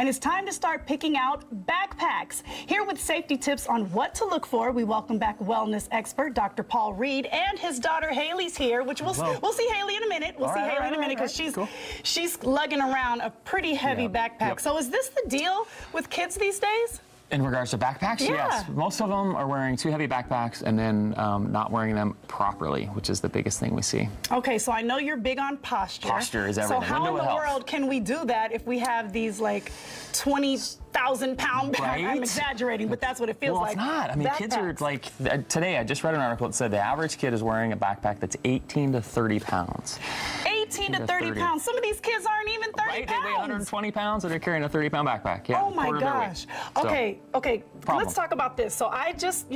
and it's time to start picking out backpacks. Here with safety tips on what to look for, we welcome back wellness expert Dr. Paul Reed, and his daughter Haley's here, which we'll see Haley in a minute. We'll see Haley in a minute because she's lugging around a pretty heavy backpack. So is this the deal with kids these days? In regards to backpacks, yes. Most of them are wearing too heavy backpacks and then not wearing them properly, which is the biggest thing we see. Okay, so I know you're big on posture. Posture is everything. So how in the world can we do that if we have these like 20,000-pound backpacks? Right? I'm exaggerating, but that's what it feels like. Well, it's not. I mean, kids are like, today I just read an article that said the average kid is wearing a backpack that's 18 to 30 pounds. 18 to 30 pounds. Some of these kids aren't even 30 pounds. Right, they weigh 120 pounds and they're carrying a 30-pound backpack. Yeah, oh my gosh. Okay, problem. Let's talk about this. So I just,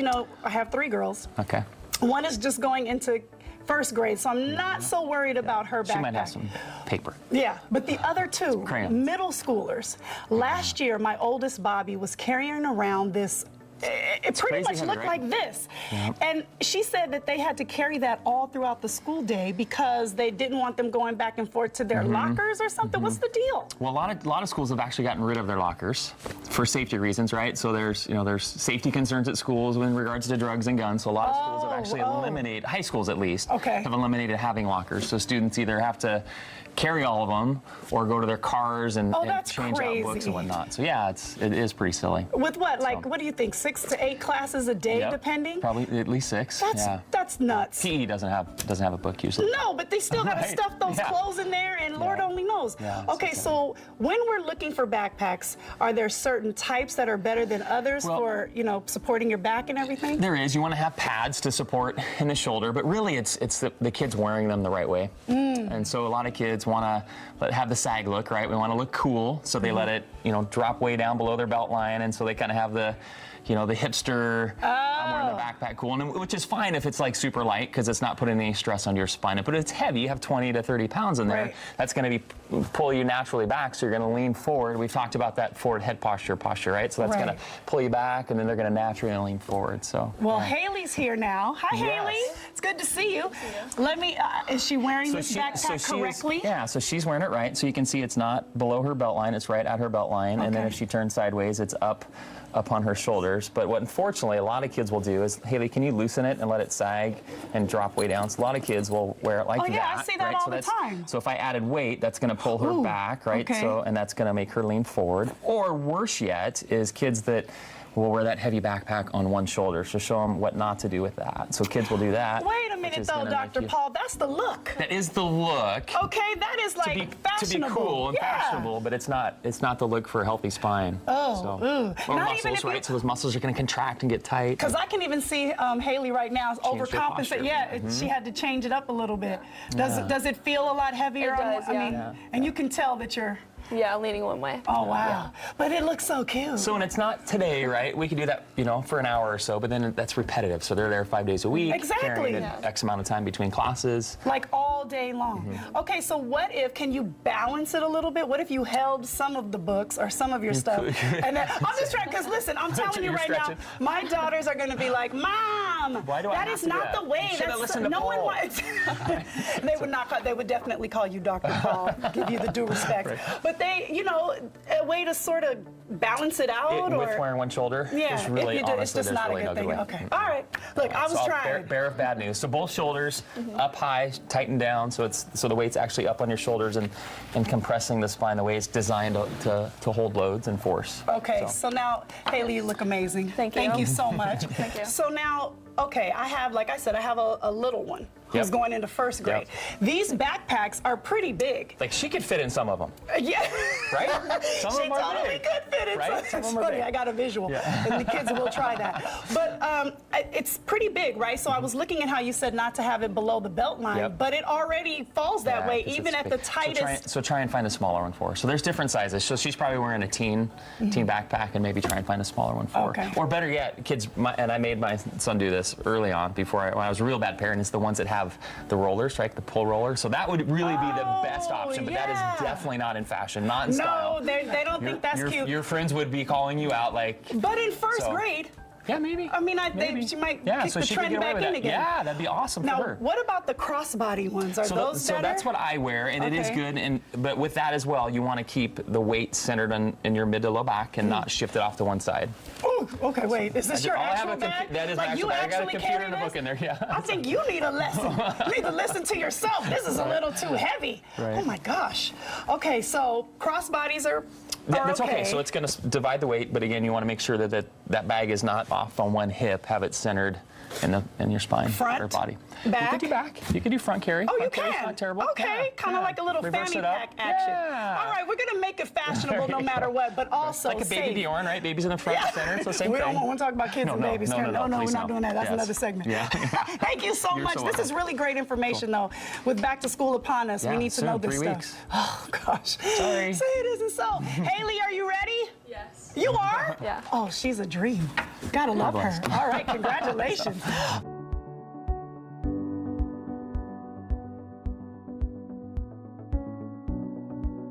I have 3 girls. Okay. One is just going into first grade, so I'm not so worried about her backpack. She might have some paper. Yeah, but the other 2, middle schoolers. Last year, my oldest Bobby was carrying around this. It pretty much looked like this. Yep. And she said that they had to carry that all throughout the school day because they didn't want them going back and forth to their lockers or something. What's the deal? Well, a lot of schools have actually gotten rid of their lockers for safety reasons, right? So there's safety concerns at schools in regards to drugs and guns. So a lot of schools have actually eliminated, high schools at least, have eliminated having lockers. So students either have to carry all of them or go to their cars and change out books and whatnot. So yeah, it is pretty silly. With what? Like, what do you think? 6 to 8 classes a day, depending? Probably at least 6. That's nuts. PE doesn't have a book usually. No, but they still got to stuff those clothes in there, and Lord only knows. Okay, so when we're looking for backpacks, are there certain types that are better than others for supporting your back and everything? There is. You want to have pads to support in the shoulder, but really it's the kids wearing them the right way. And so a lot of kids want to have the sag look, right? We want to look cool, so they let it drop way down below their belt line, and so they kind of have the the hipster, I'm wearing the backpack cool, which is fine if it's like super light because it's not putting any stress on your spine. But it's heavy. You have 20 to 30 pounds in there. That's going to pull you naturally back, so you're going to lean forward. We've talked about that forward head posture, right? So that's going to pull you back, and then they're going to naturally lean forward. So. Well, Haley's here now. Hi, Haley. It's good to see you. Let me. Is she wearing this backpack correctly? So she's wearing it right. So you can see it's not below her belt line. It's right at her belt line, and then if she turns sideways, it's up on her shoulders. But what unfortunately a lot of kids will do is, Haley, can you loosen it and let it sag and drop way down? So a lot of kids will wear it like that. Oh yeah, I see that all the time. So if I added weight, that's going to pull her back, right? So and that's going to make her lean forward. Or worse yet is kids that will wear that heavy backpack on one shoulder. So show them what not to do with that. So kids will do that. Wait a minute though, Dr. Paul, that's the look. That is the look. Okay, that is like fashionable. To be cool and fashionable, but it's not the look for a healthy spine. Or muscles, right? So those muscles are going to contract and get tight. Because I can even see Haley right now is overcompensating. Yeah, she had to change it up a little bit. Does it feel a lot heavier? It does, and you can tell that you're... Yeah, leaning one way. Oh, wow. But it looks so cute. So, and it's not today, right? We can do that, for an hour or so, but then that's repetitive. So they're there 5 days a week. Exactly. Carrying X amount of time between classes. Like all day long. Okay, so can you balance it a little bit? What if you held some of the books or some of your stuff? And then, I'm just trying, because listen, I'm telling you right now, my daughters are going to be like, Mom, that is not the way. No one wants. They would definitely call you Dr. Paul, give you the due respect. But they, a way to sort of balance it out, with wearing one shoulder. Yeah, really, honestly, it's just not a good thing. Okay, all right. Look, I was trying. Bear of bad news. So both shoulders up high, tighten down, so the weight's actually up on your shoulders and compressing the spine the way it's designed to hold loads and force. Okay, so now, Haley, you look amazing. Thank you. Thank you so much. Thank you. So now, I have, like I said, I have a little one who's going into first grade. These backpacks are pretty big. Like she could fit in some of them. Yeah. Right? Some of them are totally big. could fit in. Right? It's funny, I got a visual, and the kids will try that. But it's pretty big, right? So I was looking at how you said not to have it below the belt line, but it already falls that way, even at the tightest. So try and find a smaller one for her. So there's different sizes. So she's probably wearing a teen backpack, and maybe try and find a smaller one for her. Or better yet, kids, and I made my son do this early on when I was a real bad parent, it's the ones that have the rollers, right? The pull roller. So that would really be the best option, but that is definitely not in fashion, not in style. No, they don't think that's cute. Your friends would be calling you out like. But in first grade, Yeah, maybe. I mean, Maybe. she might yeah, kick so the she could trend get away back with in that. again. Yeah, that'd be awesome Now, for her. what about the crossbody ones? Are those so better? that's what I wear, and it is Okay. good. But with that as well, you want to keep the weight centered in your mid to low back and not shift it off to one side. Ooh, okay, wait. Is this your actual bag? That is like my you actual bag. I got a actually computer carry and a this? book in there. Yeah. I think you need a lesson. You need to listen to yourself. This is a little too heavy. Right. Oh my gosh. Okay, so crossbodies are That's okay. okay. So it's going to divide the weight, but again, you want to make sure that bag is not off on one hip. Have it centered in your spine Front, or body. back? You could do back. You could do front carry. Oh, you front carry's can. Not terrible. Okay, Yeah, kind of yeah. like a little Reverse fanny it up. pack action. Yeah. All right, we're gonna make it fashionable no matter what, but also Like a baby safe. Bjorn, right? Baby's in the front, center. So same we thing. don't want to talk about kids and babies. No, we're please not no. doing that. That's Yes. another segment. Yeah. Thank you so You're much. so This is welcome. really great information, though. With back to school upon us, we Yeah, need to soon, know this 3 stuff. weeks. Oh gosh. Sorry. Say it isn't so. Haley, are you ready? Yes. You are? Yeah. Oh, she's a dream. Gotta love her. blessed. All right, congratulations.